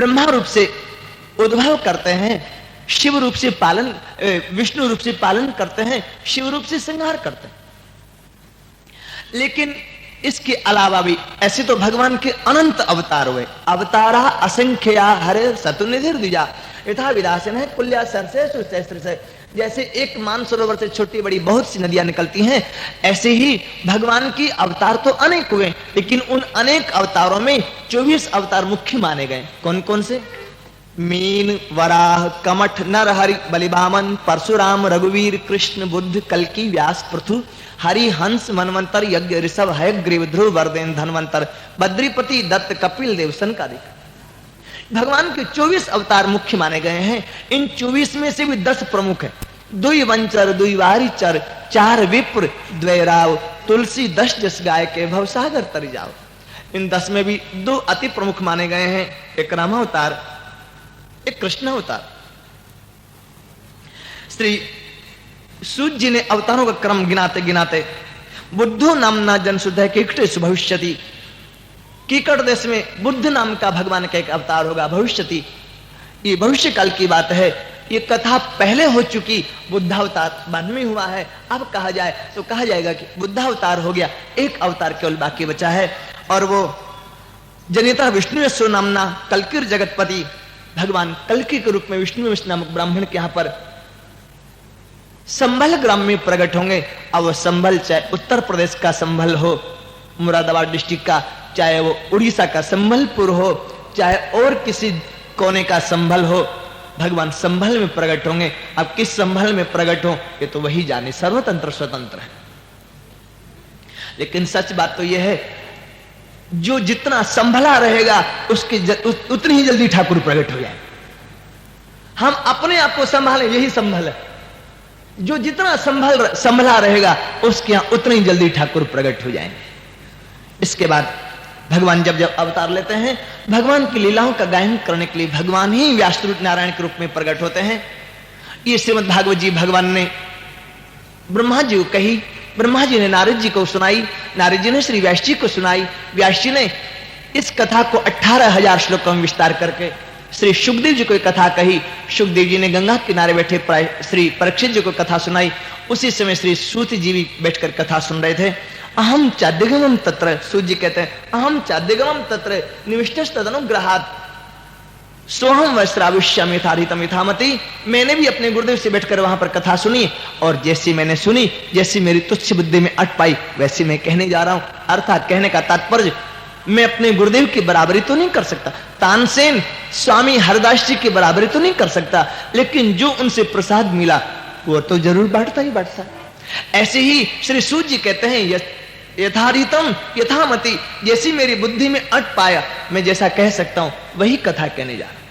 ब्रह्मा रूप से उद्भव करते हैं, शिव रूप से पालन, विष्णु रूप से पालन करते हैं, शिव रूप से संहार करते हैं। लेकिन इसके अलावा भी ऐसे तो भगवान के अनंत अवतार हुए, अवतारा असंख्या हरे सतुनिधिर द्विजा यथा विदासन है कुल्या सरसे सुशस्त्र से। जैसे एक मानसरोवर से छोटी बड़ी बहुत सी नदियां निकलती हैं, ऐसे ही भगवान की अवतार तो अनेक हुए, लेकिन उन अनेक अवतारों में 24 अवतार मुख्य माने गए। कौन कौन से? मीन, वराह, कमठ, नरहरि, बलिवामन, परशुराम, रघुवीर, कृष्ण, बुद्ध, कल्कि, व्यास, पृथु, हरि, हंस, मनवंतर, यज्ञ, ऋषभ, हयग्रीव, ध्रुव, वर्देन, धन्वंतर, बद्रीपति, दत्त, कपिल देव, सनकादिक। भगवान के 24 अवतार मुख्य माने गए हैं। इन 24 में से भी 10 प्रमुख हैं। दुई वंचर, दुई वारिचर, 4 विप्र, द्वैराव, तुलसी, 10 जस गाय के भवसागर तरी जाओ। इन 10 में भी 2 अति प्रमुख माने गए हैं, एक रामावतार, एक कृष्ण अवतार। श्री सूर्य जी ने अवतारों का क्रम गिनाते गिनाते बुद्धो नामना जन शुद्ध कीकट भविष्यति, कीकट देश में बुद्ध नाम का भगवान का एक अवतार होगा, भविष्यति। ये भविष्य काल की बात है। ये कथा पहले हो चुकी, बुद्धावतार बाद में हुआ है। अब कहा जाए तो कहा जाएगा कि बुद्धावतार हो गया, एक अवतार केवल बाकी बचा है, और वो जनिता विष्णु सो नामना कल्किर जगतपति, भगवान कल्कि के रूप में विष्णु नामक ब्राह्मण के यहां पर संभल ग्राम में प्रकट होंगे। अब वो संभल चाहे उत्तर प्रदेश का संभल हो, मुरादाबाद डिस्ट्रिक्ट का, चाहे वो उड़ीसा का संभलपुर हो, चाहे और किसी कोने का संभल हो, भगवान संभल में प्रकट होंगे। अब किस संभल में प्रकट हो ये तो वही जाने, सर्वतंत्र स्वतंत्र है। लेकिन सच बात तो यह है, जो जितना संभला रहेगा उसकी उतनी ही जल्दी ठाकुर प्रकट हो जाए। हम अपने आप को संभालें, यही संभल है। जो जितना संभला रहेगा उसके यहां उतनी ही जल्दी ठाकुर प्रकट हो जाएंगे। इसके बाद भगवान जब जब अवतार लेते हैं, भगवान की लीलाओं का गायन करने के लिए भगवान ही व्यासरूप नारायण के रूप में प्रकट होते हैं। ये श्रीमद् भागवत जी भगवान ने ब्रह्मा जी को कही, ब्रह्मा जी ने नारद जी को सुनाई, नारद जी ने श्री व्यास जी को सुनाई, व्यास जी ने इस कथा को 18,000 श्लोकों में विस्तार करके श्री सुखदेव जी को कथा कही। सुखदेव जी ने गंगा किनारे बैठे श्री परीक्षित जी को कथा सुनाई। उसी समय श्री सूत जी भी बैठकर कथा सुन रहे थे। अहम चाद्यगमम तत्र, सूत जी कहते हैं अहम चाद्यगमम तत्र निविष्टस्तदनुग्रहात् सोहम वस्त्राविष्यम यथारितम यथामति। मैंने भी अपने गुरुदेव से बैठकर वहां पर कथा सुनी, और जैसी मैंने सुनी, जैसी मेरी तुच्छ बुद्धि में अट पाई, वैसी मैं कहने जा रहा हूं। अर्थात कहने का तात्पर्य, मैं अपने गुरुदेव की बराबरी तो नहीं कर सकता, तानसेन स्वामी हरदास जी की बराबरी तो नहीं कर सकता, लेकिन जो उनसे प्रसाद मिला वो तो जरूर बांटता ही बांटता। ऐसे ही श्री सूत जी कहते हैं यथारितम यथामति, जैसी मेरी बुद्धि में अट पाया, मैं जैसा कह सकता हूं वही कथा कहने जा रहा।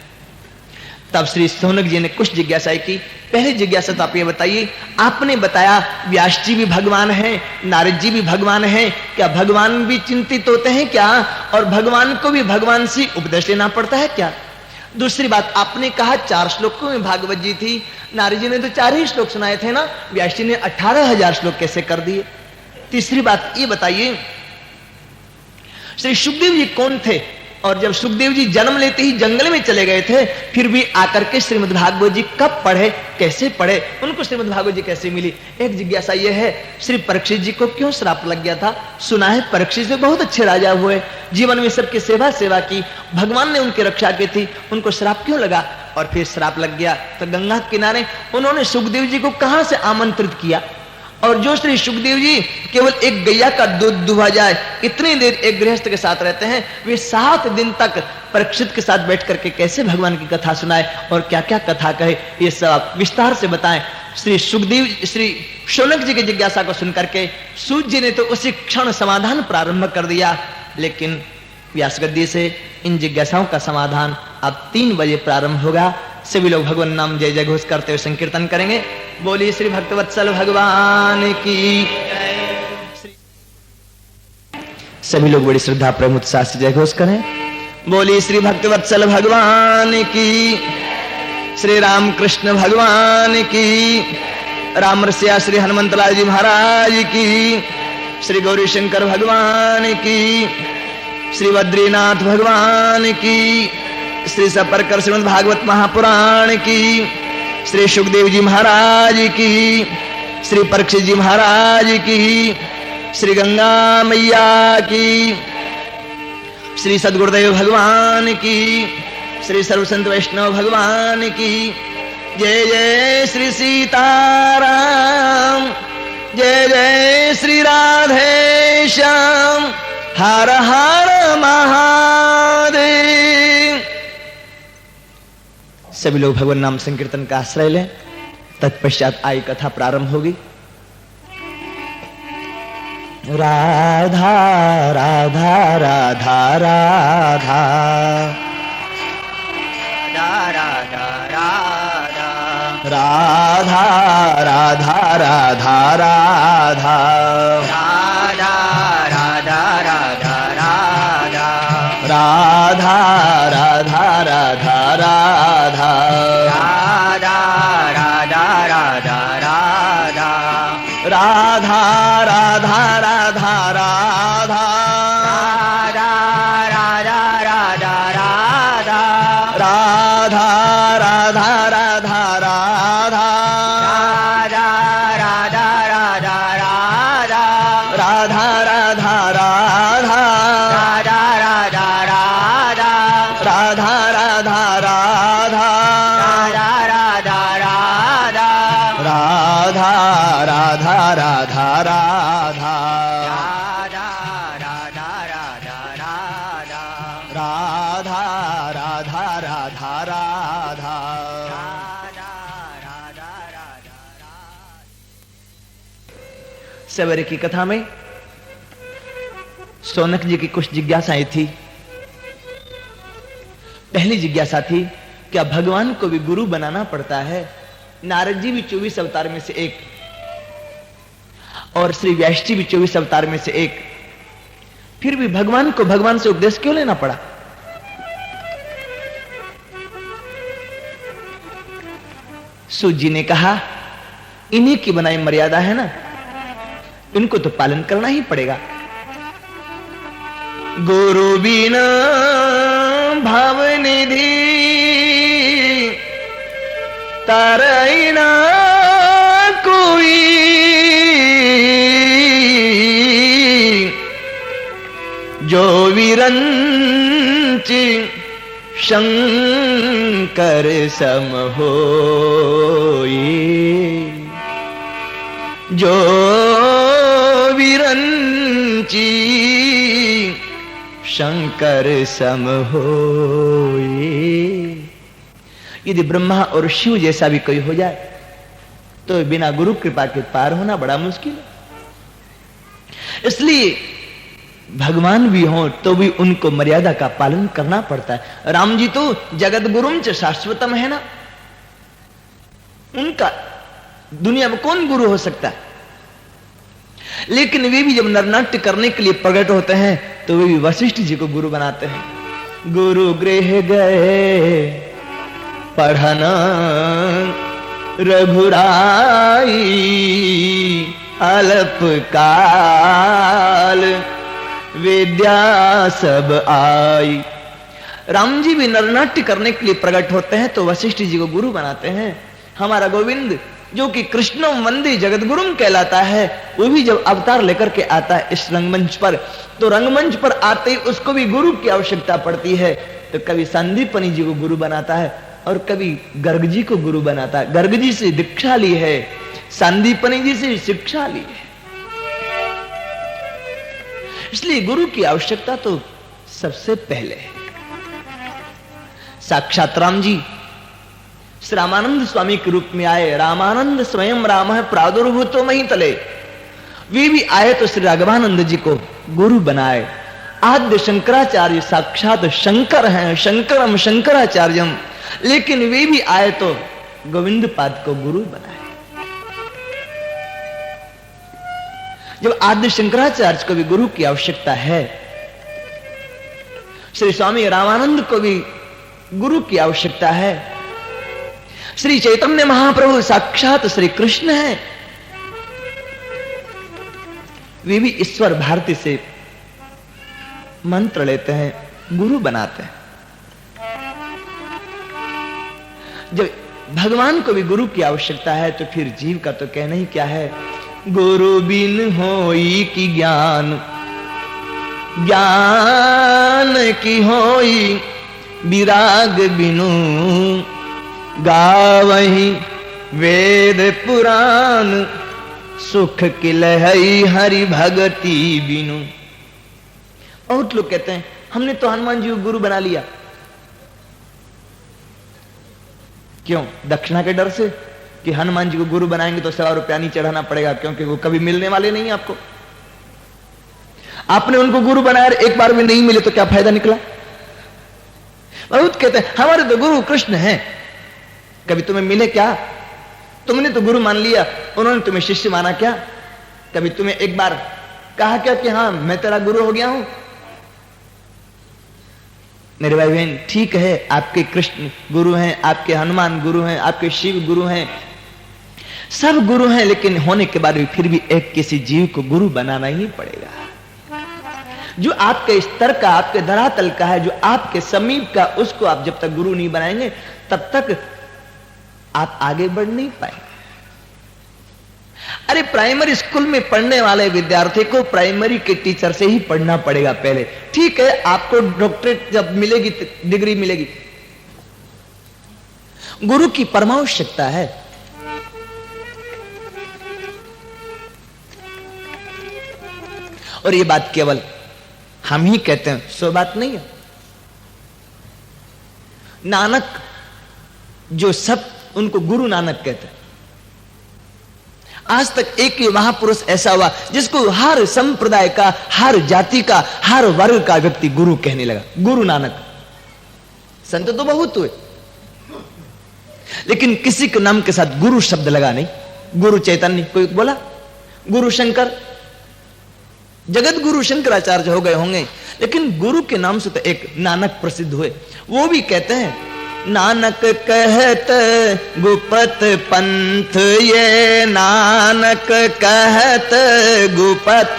तब श्री सोनक जी ने कुछ जिज्ञासाएं की। पहले जिज्ञासा तो आप ये बताइए, आपने बताया व्यास जी भी भगवान हैं, नारद जी भी भगवान हैं, क्या भगवान भी चिंतित होते हैं क्या? और भगवान को भी भगवान से उपदेश लेना पड़ता है क्या? दूसरी बात, आपने कहा 4 श्लोकों में भागवत जी थी, नारद जी ने तो 4 ही श्लोक सुनाए थे ना, व्यास जी ने 18,000 श्लोक कैसे कर दिए? तीसरी बात ये बताइए, श्री सुखदेव जी कौन थे? और जब सुखदेव जी जन्म लेते ही जंगल में चले गए थे, फिर भी आकर के श्रीमद् भागवत जी कब पढ़े, कैसे पढ़े, उनको श्रीमद् भागवत जी कैसे मिली? एक जिज्ञासा यह है, श्री परीक्षित जी को क्यों श्राप लग गया था? सुना है परीक्षित जी बहुत अच्छे राजा हुए, जीवन में सबकी सेवा की, भगवान ने उनकी रक्षा की थी, उनको श्राप क्यों लगा? और फिर श्राप लग गया तो गंगा किनारे उन्होंने सुखदेव जी को कहां से आमंत्रित किया? और जो श्री सुखदेव जी केवल एक गैया का दूध दुहा जाए इतनी देर एक गृहस्थ के साथ रहते हैं, वे 7 दिन तक परीक्षित के साथ बैठ करके कैसे भगवान की कथा सुनाए और क्या क्या कथा कहे, ये सब विस्तार से बताएं। श्री शौनक जी की जिज्ञासा को सुनकर के सूत जी ने तो उसी क्षण समाधान प्रारंभ कर दिया, लेकिन व्यास गद्दी से इन जिज्ञासाओं का समाधान अब 3 बजे प्रारंभ होगा। सभी लोग भगवान नाम जय जय घोष करते हुए संकीर्तन करेंगे। बोलिए श्री भक्तवत्सल भगवान की। सभी लोग बड़ी श्रद्धा प्रेम उत्साह से जय घोष करें। बोलिए श्री भक्तवत्सल भगवान की, श्री राम कृष्ण भगवान की, राम रसिया श्री हनुमंतलाल जी महाराज की, श्री गौरी शंकर भगवान की, श्री बद्रीनाथ भगवान की, श्री सपरकर श्रीमद् भागवत महापुराण की, श्री सुखदेव जी महाराज की, श्री परीक्षित जी महाराज की, श्री गंगा मैया की, श्री सद्गुरुदेव भगवान की, श्री सर्वसंत वैष्णव भगवान की। जय जय श्री सीताराम, जय जय श्री राधे श्याम, हर हर महादेव। सभी लोग भगवान नाम संकीर्तन का आश्रय लें। तत्पश्चात आई कथा प्रारंभ होगी। राधा राधा राधा राधा राधा राधा राधा राधा राधा राधा राधा राधा राधा राधा राधा राधा राधा राधा राधा सवेरे की कथा में सौनक जी की कुछ जिज्ञासाएं थी। पहली जिज्ञासा थी क्या भगवान को भी गुरु बनाना पड़ता है? नारद जी भी 24 अवतार में से एक और श्री व्यास जी भी 24 अवतार में से एक, फिर भी भगवान को भगवान से उपदेश क्यों लेना पड़ा? सूत जी ने कहा इन्हीं की बनाई मर्यादा है ना, इनको तो पालन करना ही पड़ेगा। गुरु बिना भाव निधि तारैना कोई, जो विरंचि शंकर सम होई, जो विरंची शंकर सम होई। यदि ब्रह्मा और शिव जैसा भी कोई हो जाए तो बिना गुरु कृपा के पार होना बड़ा मुश्किल है। इसलिए भगवान भी हो तो भी उनको मर्यादा का पालन करना पड़ता है। राम जी तो जगत गुरुम च शाश्वतम है ना, उनका दुनिया में कौन गुरु हो सकता है? लेकिन वे भी जब नरनाट्य करने के लिए प्रकट होते हैं तो वे भी वशिष्ठ जी को गुरु बनाते हैं। गुरु गृह गए पढ़ना रघुराई, अल्प काल विद्या सब आई। राम जी भी नरनाट्य करने के लिए प्रकट होते हैं तो वशिष्ठ जी को गुरु बनाते हैं। हमारा गोविंद जो कि कृष्णम वंदे जगतगुरुम कहलाता है, वो भी जब अवतार लेकर के आता है इस रंगमंच पर, तो रंगमंच पर आते ही उसको भी गुरु की आवश्यकता पड़ती है। तो कभी संदीपनी जी को गुरु बनाता है और कभी गर्ग जी को गुरु बनाता है। गर्ग जी से दीक्षा ली है, संदीपनी जी से शिक्षा ली है। इसलिए गुरु की आवश्यकता तो सबसे पहले है। साक्षात राम जी श्री रामानंद स्वामी के रूप में आए। रामानंद स्वयं राम है प्रादुर्भूतो मही तले। वे भी आए तो श्री राघवानंद जी को गुरु बनाए। आद्य शंकराचार्य साक्षात शंकर हैं, शंकरम शंकराचार्यम, लेकिन वे भी आए तो गोविंद पाद को गुरु बनाए। जब आद्य शंकराचार्य को भी गुरु की आवश्यकता है, श्री स्वामी रामानंद को भी गुरु की आवश्यकता है। श्री चैतन्य महाप्रभु साक्षात श्री कृष्ण है, वे भी ईश्वर भारती से मंत्र लेते हैं, गुरु बनाते हैं। जब भगवान को भी गुरु की आवश्यकता है तो फिर जीव का तो कहना ही क्या है। गुरु बिन होई की ज्ञान, ज्ञान की होई विराग बिनु, गावही वेद पुराण, सुख किलहई हरि भगति बिनु। बहुत लोग कहते हैं हमने तो हनुमान जी को गुरु बना लिया। क्यों? दक्षिणा के डर से कि हनुमान जी को गुरु बनाएंगे तो 100 रुपया नहीं चढ़ाना पड़ेगा, क्योंकि वो कभी मिलने वाले नहीं आपको। आपने उनको गुरु बनाया, एक बार में नहीं मिले तो क्या फायदा निकला? बहुत कहते हैं हमारे तो गुरु कृष्ण हैं, कभी तुम्हें मिले क्या? तुमने तो गुरु मान लिया, उन्होंने तुम्हें शिष्य माना क्या? कभी तुम्हें एक बार कहा क्या कि हां मैं तेरा गुरु हो गया हूं? मेरे भाई बहन, ठीक है आपके कृष्ण गुरु हैं, आपके हनुमान गुरु हैं, आपके शिव गुरु हैं, सब गुरु हैं, लेकिन होने के बाद भी फिर भी एक किसी जीव को गुरु बनाना ही पड़ेगा। जो आपके स्तर का, आपके धरातल का है, जो आपके समीप का, उसको आप जब तक गुरु नहीं बनाएंगे तब तक आप आगे बढ़ नहीं पाएंगे। अरे प्राइमरी स्कूल में पढ़ने वाले विद्यार्थी को प्राइमरी के टीचर से ही पढ़ना पड़ेगा पहले। ठीक है, आपको डॉक्टरेट जब मिलेगी, डिग्री मिलेगी, गुरु की परमावश्यकता है। और ये बात केवल हम ही कहते हैं, सो बात नहीं है। नानक जो सब उनको गुरु नानक कहते हैं। आज तक एक ही महापुरुष ऐसा हुआ जिसको हर संप्रदाय का, हर जाति का, हर वर्ग का व्यक्ति गुरु कहने लगा, गुरु नानक। संत तो बहुत हुए, लेकिन किसी के नाम के साथ गुरु शब्द लगा नहीं। गुरु चैतन्य कोई बोला, गुरु शंकर, जगत गुरु शंकराचार्य हो गए होंगे, लेकिन गुरु के नाम से तो एक नानक प्रसिद्ध हुए। वो भी कहते हैं नानक कहत गुपत पंथ, ये नानक कहत गुपत,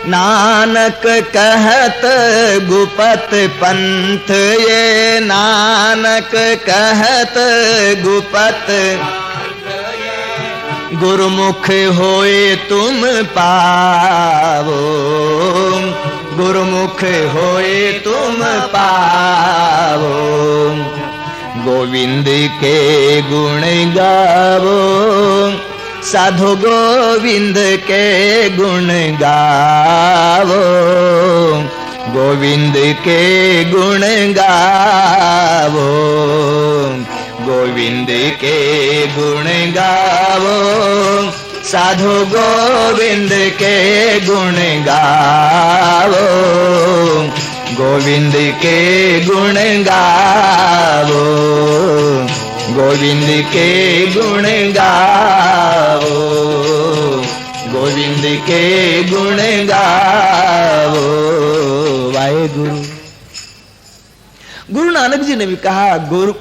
नानक कहत गुपत पंथ, ये नानक कहत गुपत, गुरुमुख होए तुम पावो, गुरुमुख होए तुम पावो, गोविंद के गुण गावो, साधु गोविंद के गुण गावो, गोविंद के गुण गावो, गोविंद के गुण गावो, साधु गोविंद के गुण गावो, गोविंद के गुण गावो, गोविंद के गुण गावो, गोविंद के गुण गावो। वाहेगुरु। गुरु नानक जी ने भी कहा, गुरु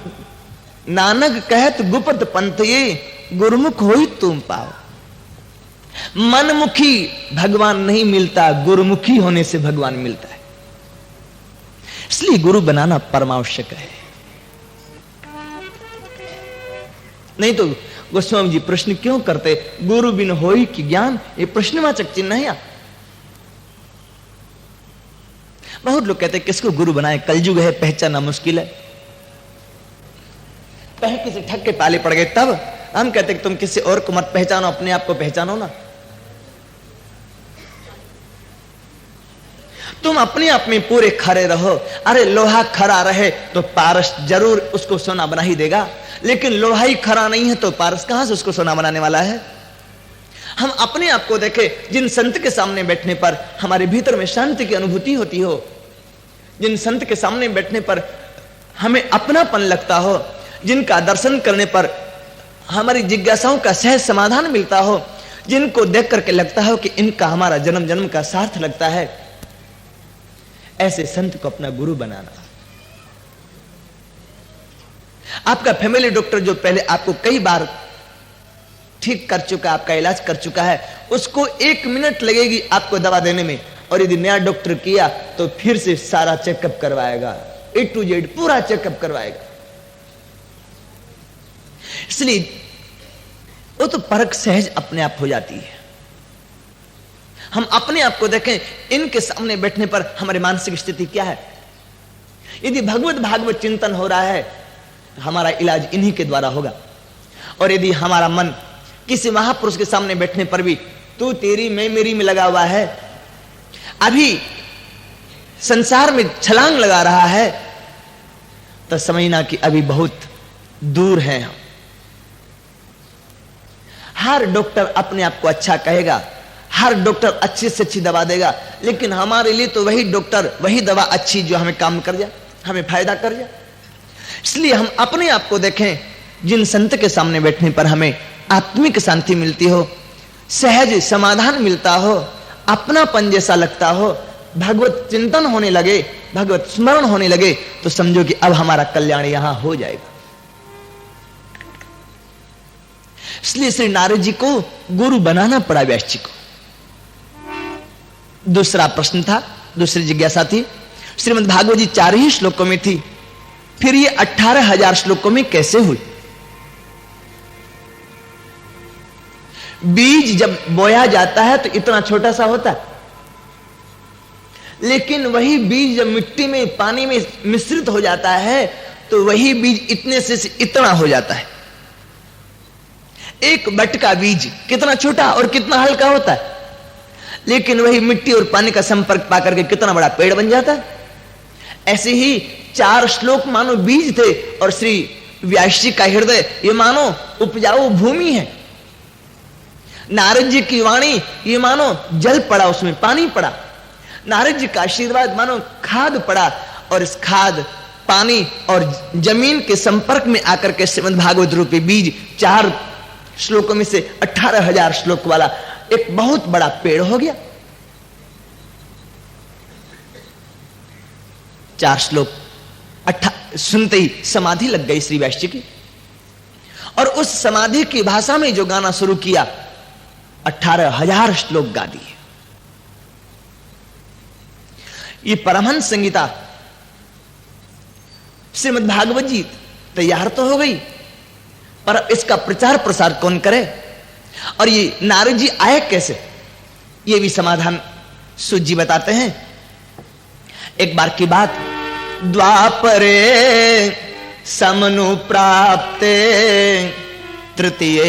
नानक कहत गुपत पंथ, ये गुरुमुख होई तुम पाओ। मनमुखी भगवान नहीं मिलता, गुरुमुखी होने से भगवान मिलता है। इसलिए गुरु बनाना परमावश्यक है। नहीं तो गोस्वामी जी प्रश्न क्यों करते, गुरु बिन होई कि ज्ञान, ये प्रश्नवाचक चिन्ह है। बहुत लोग कहते हैं किसको गुरु बनाए, कलयुग है, पहचानना मुश्किल है। पहले किसी ठग के पाले पड़ गए, तब हम कहते कि तुम किसी और को मत पहचानो, अपने आप को पहचानो ना। तुम अपने आप में पूरे खरे रहो। अरे लोहा खरा रहे तो पारस जरूर उसको सोना बना ही देगा, लेकिन लोहा ही खरा नहीं है तो पारस कहां से उसको सोना बनाने वाला है। हम अपने आप को देखें, जिन संत के सामने बैठने पर हमारे भीतर में शांति की अनुभूति होती हो, जिन संत के सामने बैठने पर हमें अपनापन लगता हो, जिनका दर्शन करने पर हमारी जिज्ञासाओं का सहज समाधान मिलता हो, जिनको देख करके लगता हो कि इनका हमारा जन्म जन्म का सार्थ लगता है, ऐसे संत को अपना गुरु बनाना। आपका फैमिली डॉक्टर जो पहले आपको कई बार ठीक कर चुका, आपका इलाज कर चुका है, उसको 1 मिनट लगेगी आपको दवा देने में, और यदि नया डॉक्टर किया तो फिर से सारा चेकअप करवाएगा, A to Z पूरा चेकअप करवाएगा। इसलिए वो तो परख सहज अपने आप हो जाती है। हम अपने आप को देखें, इनके सामने बैठने पर हमारी मानसिक स्थिति क्या है। यदि भगवत भागवत चिंतन हो रहा है तो हमारा इलाज इन्हीं के द्वारा होगा। और यदि हमारा मन किसी महापुरुष के सामने बैठने पर भी तू तेरी मैं मेरी में लगा हुआ है, अभी संसार में छलांग लगा रहा है, तो समझना कि अभी बहुत दूर है हम। हर डॉक्टर अपने आप को अच्छा कहेगा, हर डॉक्टर अच्छी से अच्छी दवा देगा, लेकिन हमारे लिए तो वही डॉक्टर वही दवा अच्छी जो हमें काम कर जाए, हमें फायदा कर जाए। इसलिए हम अपने आप को देखें, जिन संत के सामने बैठने पर हमें आत्मिक शांति मिलती हो, सहज समाधान मिलता हो, अपनापन जैसा लगता हो, भगवत चिंतन होने लगे, भगवत स्मरण होने लगे, तो समझो कि अब हमारा कल्याण यहां हो जाएगा। इसलिए श्री नारद जी को गुरु बनाना पड़ा व्यास जी को। दूसरा प्रश्न था, दूसरी जिज्ञासा थी, श्रीमद् भागवत जी 4 ही श्लोकों में थी, फिर ये 18,000 श्लोकों में कैसे हुई? बीज जब बोया जाता है तो इतना छोटा सा होता है, लेकिन वही बीज जब मिट्टी में पानी में मिश्रित हो जाता है तो वही बीज इतने से इतना हो जाता है। एक बट का बीज कितना छोटा और कितना हल्का होता है, लेकिन वही मिट्टी और पानी का संपर्क पाकर के कितना बड़ा पेड़ बन जाता है। ऐसे ही 4 श्लोक मानो बीज थे और श्री व्यास जी का हृदय ये मानो उपजाऊ भूमि है। नारद जी की वाणी ये मानो जल पड़ा, उसमें पानी पड़ा। नारद जी का आशीर्वाद मानो खाद पड़ा, और इस खाद पानी और जमीन के संपर्क में आकर के श्रीमद् भागवत रूपी बीज 4 श्लोकों में से 18,000 श्लोक वाला एक बहुत बड़ा पेड़ हो गया। 4 श्लोक सुनते ही समाधि लग गई श्री व्यास जी की, और उस समाधि की भाषा में जो गाना शुरू किया, 18,000 श्लोक गा दिए। ये परमहंस संगीता श्रीमद् भागवत जी तैयार तो हो गई, पर इसका प्रचार प्रसार कौन करे? और ये नारद जी आए कैसे? ये भी समाधान सूत जी बताते हैं। एक बार की बात, द्वापरे समनु प्राप्ते तृतीय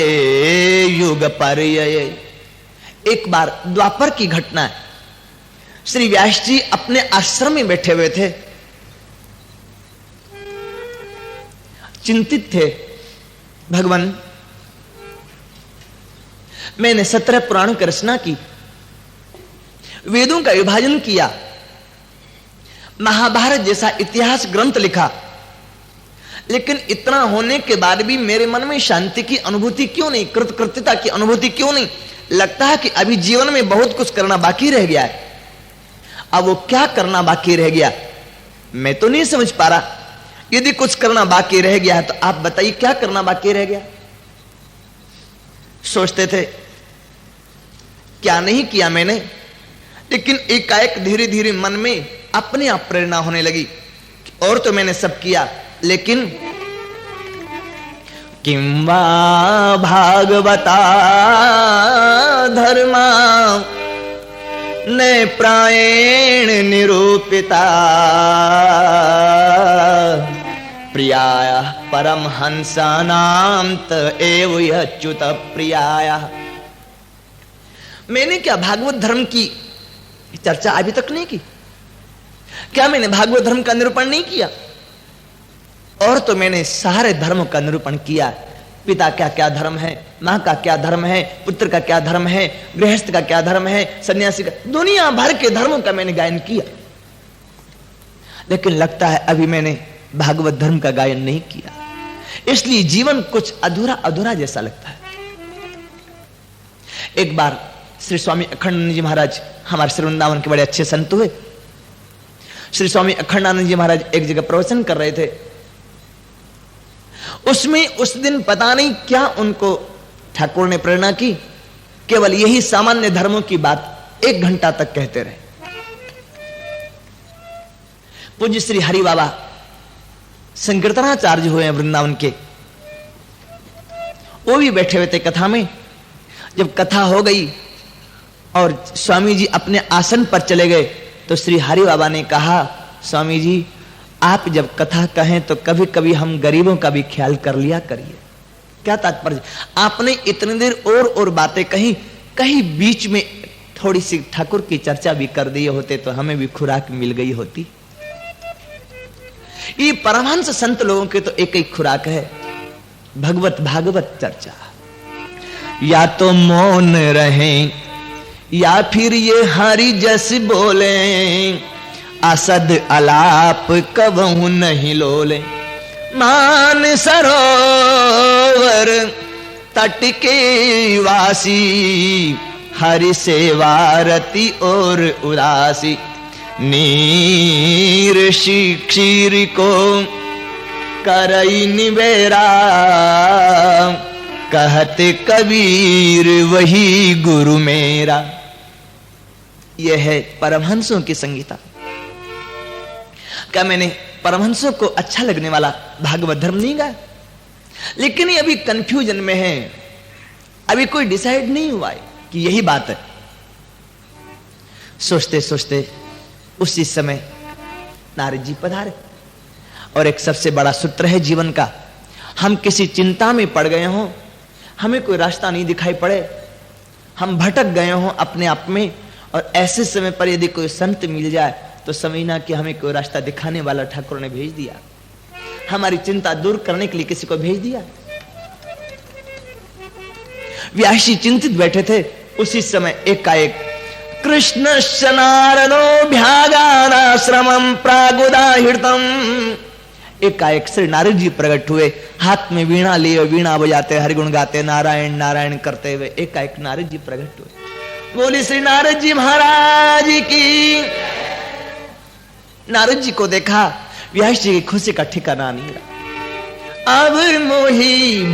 युग पर्यय। एक बार द्वापर की घटना है। श्री व्यास जी अपने आश्रम में बैठे हुए थे, चिंतित थे, भगवान मैंने 17 पुराणों की रचना की, वेदों का विभाजन किया, महाभारत जैसा इतिहास ग्रंथ लिखा, लेकिन इतना होने के बाद भी मेरे मन में शांति की अनुभूति क्यों नहीं, कृतकृत्यता की अनुभूति क्यों नहीं? लगता है कि अभी जीवन में बहुत कुछ करना बाकी रह गया है। अब वो क्या करना बाकी रह गया मैं तो नहीं समझ पा रहा। यदि कुछ करना बाकी रह गया है तो आप बताइए क्या करना बाकी रह गया? सोचते थे क्या नहीं किया मैंने, लेकिन एकाएक धीरे धीरे मन में अपने आप प्रेरणा होने लगी, और तो मैंने सब किया, लेकिन किं वा भागवता धर्मा न प्रायेण निरूपिता प्रियाय परमहंसानां त एव अच्युत प्रियाय। मैंने क्या भागवत धर्म की चर्चा अभी तक नहीं की? क्या मैंने भागवत धर्म का निरूपण नहीं किया? और तो मैंने सारे धर्मों का निरूपण किया। पिता का क्या धर्म है, मां का क्या धर्म है, पुत्र का क्या धर्म है, गृहस्थ का क्या धर्म है, सन्यासी का, दुनिया भर के धर्मों का मैंने गायन किया, लेकिन लगता है अभी मैंने भागवत धर्म का गायन नहीं किया। इसलिए जीवन कुछ अधूरा अधूरा जैसा लगता है। एक बार श्री स्वामी अखंडानंद जी महाराज, हमारे श्री वृंदावन के बड़े अच्छे संत हुए, श्री स्वामी अखंडानंद जी महाराज एक जगह प्रवचन कर रहे थे। उसमें उस दिन पता नहीं क्या उनको ठाकुर ने प्रेरणा की, केवल यही सामान्य धर्मों की बात 1 घंटा तक कहते रहे। पूज्य श्री हरि बाबा संकीर्तनाचार्य हुए हैं वृंदावन के, वो भी बैठे हुए थे कथा में। जब कथा हो गई और स्वामी जी अपने आसन पर चले गए तो श्री हरि बाबा ने कहा, स्वामी जी आप जब कथा कहें तो कभी कभी हम गरीबों का भी ख्याल कर लिया करिए। क्या तात्पर्य? आपने इतनी देर और बातें कही, कहीं बीच में थोड़ी सी ठाकुर की चर्चा भी कर दिए होते तो हमें भी खुराक मिल गई होती। ये परमहंस संत लोगों के तो एक एक खुराक है, भगवत भागवत चर्चा। या तो मौन रहें या फिर ये हरि जस बोले, असद अलाप कबहू नहीं लोले। मान सरोवर तट के वासी, हरि सेवारती और उदासी। नीर क्षीर को करई निबेरा, कहते कबीर वही गुरु मेरा। यह है परमहंसों की संगीता। क्या मैंने परमहंसों को अच्छा लगने वाला भागवत धर्म नहीं गाया? लेकिन ये अभी कंफ्यूजन में है, अभी कोई डिसाइड नहीं हुआ है कि यही बात है। सोचते सोचते उसी समय नारद जी पधारे। और एक सबसे बड़ा सूत्र है जीवन का, हम किसी चिंता में पड़ गए हों, हमें कोई रास्ता नहीं दिखाई पड़े, हम भटक गए हों अपने आप में, और ऐसे समय पर यदि कोई संत मिल जाए तो समझना कि हमें कोई रास्ता दिखाने वाला ठाकुर ने भेज दिया, हमारी चिंता दूर करने के लिए किसी को भेज दिया। व्यास जी चिंतित बैठे थे, उसी समय एकाएक कृष्णस्य नारदो भ्यागानाश्रमं प्रागुदाहिर्तम, एकाएक श्री नारद जी प्रकट हुए, हाथ में वीणा लिए, वीणा बजाते हरिगुण गाते, नारायण नारायण करते हुए एकाएक नारद जी प्रकट हुए। बोली श्री नारद जी महाराज की। नारद जी को देखा, व्यास जी की खुशी का ठिकाना नहीं रहा। अब मोही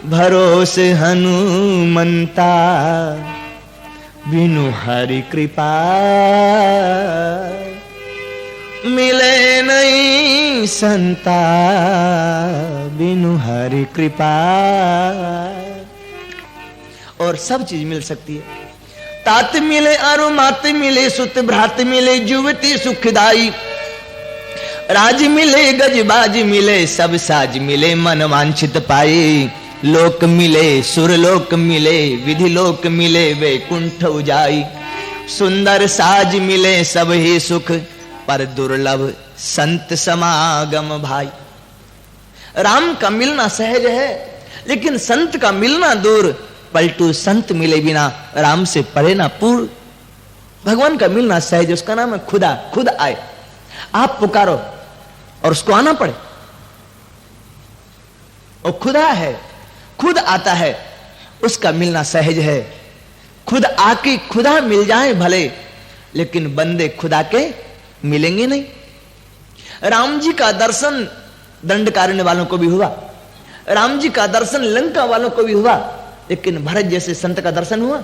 भरोस हनुमंता, बिनु हरि कृपा मिले नहीं संता, बिनु हरि कृपा। और सब चीज मिल सकती है, तात मिले अरु मात मिले, सुत भ्रात मिले, जुवती सुखदाई, राज मिले गजबाज मिले, सब साज मिले मन वांछित पाए। लोक मिले सुर लोक मिले, विधि लोक मिले वैकुंठ उजाई। सुंदर साज मिले सब ही सुख, पर दुर्लभ संत समागम भाई। राम का मिलना सहज है, लेकिन संत का मिलना दूर। पलटू संत मिले बिना राम से परे ना पूर। भगवान का मिलना सहज, उसका नाम है खुदा। खुद आए, आप पुकारो और उसको आना पड़े। और खुदा है, खुद आता है, उसका मिलना सहज है। खुद आके खुदा मिल जाए भले, लेकिन बंदे खुदा के मिलेंगे नहीं। राम जी का दर्शन दंडकारण्य वालों को भी हुआ, राम जी का दर्शन लंका वालों को भी हुआ, लेकिन भरत जैसे संत का दर्शन हुआ?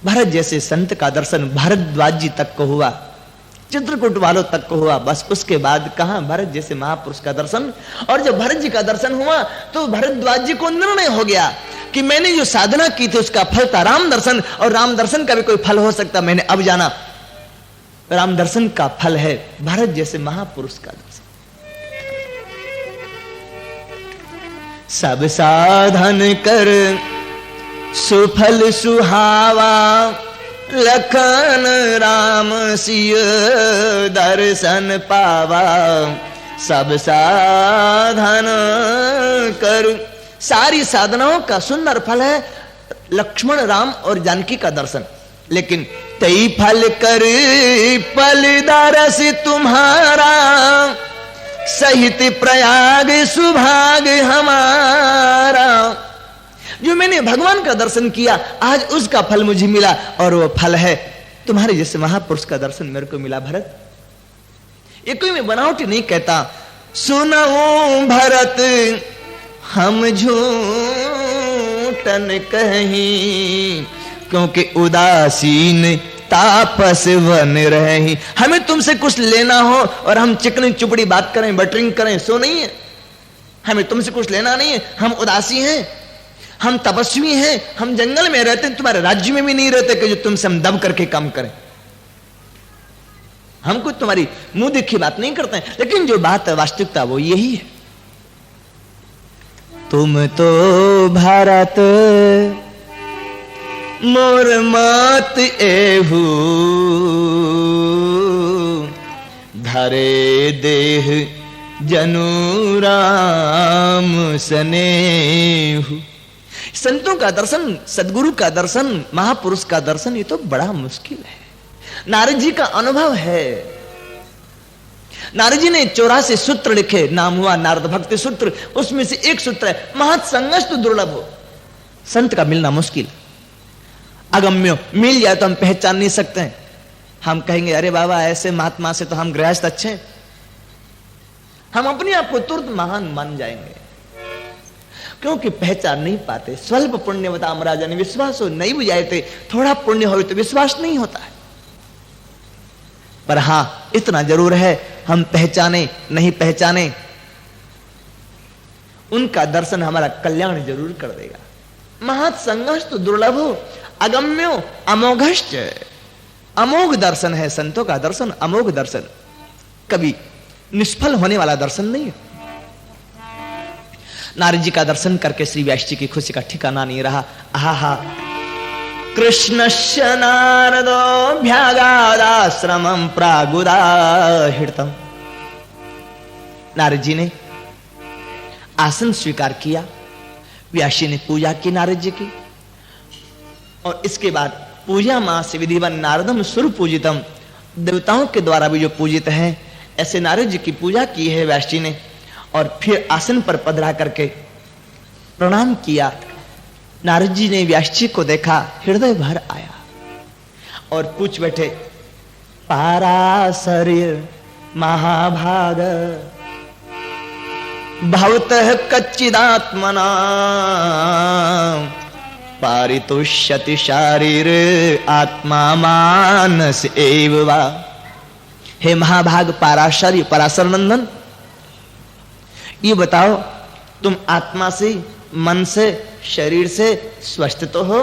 भरत जैसे संत का दर्शन भारद्वाज जी तक को हुआ, चित्रकूट वालों तक को हुआ, बस उसके बाद कहां भरत जैसे महापुरुष का दर्शन। और जब भरत जी का दर्शन हुआ तो भारद्वाज जी को निर्णय हो गया कि मैंने जो साधना की थी उसका फल था राम दर्शन, और राम दर्शन का भी कोई फल हो सकता, मैंने अब जाना राम दर्शन का फल है भरत जैसे महापुरुष का दर्शन। सब साधन कर सुफल सुहावा, लखन राम सिय दर्शन पावा। सब साधन कर, सारी साधनाओं का सुंदर फल है लक्ष्मण राम और जानकी का दर्शन। लेकिन तई फल कर पल दरस तुम्हारा, सहित प्रयाग सुभाग हमारा। जो मैंने भगवान का दर्शन किया आज उसका फल मुझे मिला, और वो फल है तुम्हारे जैसे महापुरुष का दर्शन मेरे को मिला भरत। ये कोई मैं बनावटी नहीं कहता। सुनो भरत हम झूठन कहीं, क्योंकि उदासीन तापस वन रही। हमें तुमसे कुछ लेना हो और हम चिकनी चुपड़ी बात करें, बटरिंग करें, सो नहीं है। हमें तुमसे कुछ लेना नहीं है, हम उदासी हैं, हम तपस्वी हैं, हम जंगल में रहते हैं, तुम्हारे राज्य में भी नहीं रहते कि जो तुमसे हम दब करके काम करें। हम कुछ तुम्हारी मुंह देखी बात नहीं करते हैं, लेकिन जो बात है वास्तविकता वो यही है। तुम तो भारत मोर मत एहू, धरे देह जनु राम सनेहु। संतों का दर्शन, सदगुरु का दर्शन, महापुरुष का दर्शन, ये तो बड़ा मुश्किल है। नारद जी का अनुभव है। नारद जी ने 84 सूत्र लिखे, नाम हुआ नारद भक्ति सूत्र। उसमें से एक सूत्र है, महत संगस्त दुर्लभ हो। संत का मिलना मुश्किल, अगम्य, मिल जाए तो हम पहचान नहीं सकते हैं। हम कहेंगे अरे बाबा ऐसे महात्मा से तो हम गृहस्थ अच्छे हैं, हम अपने आप को तुरंत महान मान जाएंगे, क्योंकि पहचान नहीं पाते। स्वल्प पुण्यवताम राजन विश्वास हो नहीं बुझाते, थोड़ा पुण्य हो तो विश्वास नहीं होता है। पर हां इतना जरूर है, हम पहचाने नहीं पहचाने, उनका दर्शन हमारा कल्याण जरूर कर देगा। महत संगस्त दुर्लभो अगम्यो अमोघश्च। अमोघ दर्शन है संतों का दर्शन, अमोघ दर्शन, कभी निष्फल होने वाला दर्शन नहीं है। नारद जी का दर्शन करके श्री व्यास जी की खुशी का ठिकाना नहीं रहा। आहा, कृष्णस्य नारदो भ्यागादाश्रमं प्रागुदाहितम। नारद जी ने आसन स्वीकार किया, व्यास जी ने पूजा की नारद जी की, और इसके बाद पूजा मां से विधिवन नारदम सुर पूजितम, देवताओं के द्वारा भी जो पूजित हैं ऐसे नारद जी की पूजा की है व्यास जी ने। और फिर आसन पर पधरा करके प्रणाम किया। नारद जी ने व्यास जी को देखा, हृदय भर आया और पूछ बैठे, पाराशरीर महाभाग भवतः कच्चिदात्मना पारितुष्यति शारीर आत्मा मानस एव वा। हे महाभाग पाराशरी, पराशर नंदन, ये बताओ तुम आत्मा से, मन से, शरीर से स्वस्थ तो हो?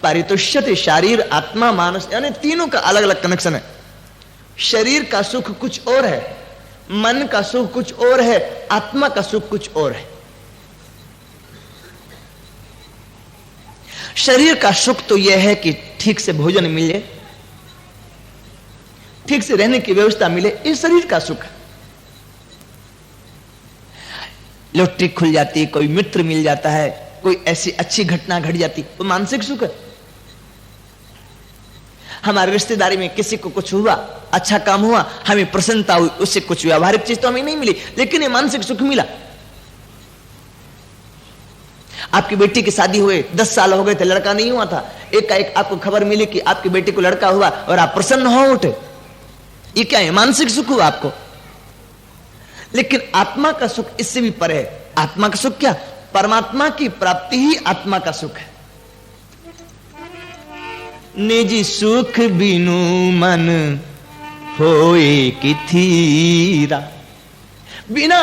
पारितुष्यति शारीर आत्मा मानस, यानी तीनों का अलग अलग कनेक्शन है। शरीर का सुख कुछ और है, मन का सुख कुछ और है, आत्मा का सुख कुछ और है। शरीर का सुख तो यह है कि ठीक से भोजन मिले, ठीक से रहने की व्यवस्था मिले, ये शरीर का सुख है। लॉटरी खुल जाती है, कोई मित्र मिल जाता है, कोई ऐसी अच्छी घटना घट जाती, वो मानसिक सुख है। हमारे रिश्तेदारी में किसी को कुछ हुआ, अच्छा काम हुआ, हमें प्रसन्नता हुई, उससे कुछ व्यावहारिक चीज तो हमें नहीं मिली, लेकिन ये मानसिक सुख मिला। आपकी बेटी की शादी हुए 10 साल हो गए थे, लड़का नहीं हुआ था, एक का एक आपको खबर मिली कि आपकी बेटी को लड़का हुआ और आप प्रसन्न हो उठे, ये क्या है? मानसिक सुख हुआ आपको। लेकिन आत्मा का सुख इससे भी परे है। आत्मा का सुख क्या? परमात्मा की प्राप्ति ही आत्मा का सुख है। निजी सुख बिनु मन होए कि थीरा, बिना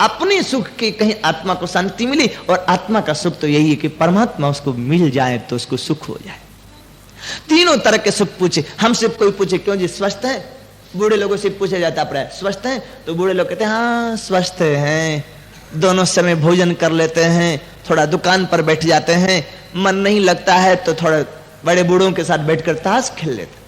अपने सुख के कहीं आत्मा को शांति मिली, और आत्मा का सुख तो यही है कि परमात्मा उसको मिल जाए तो उसको सुख हो जाए। तीनों तरह के सुख पूछे हमसे, कोई पूछे क्यों जी स्वस्थ है? बूढ़े लोगों से पूछा जाता है स्वस्थ हैं? तो बूढ़े लोग कहते हैं हाँ स्वस्थ हैं, दोनों समय भोजन कर लेते हैं, थोड़ा दुकान पर बैठ जाते हैं, मन नहीं लगता है तो थोड़ा बड़े बूढ़ों के साथ बैठकर ताश खेल लेते।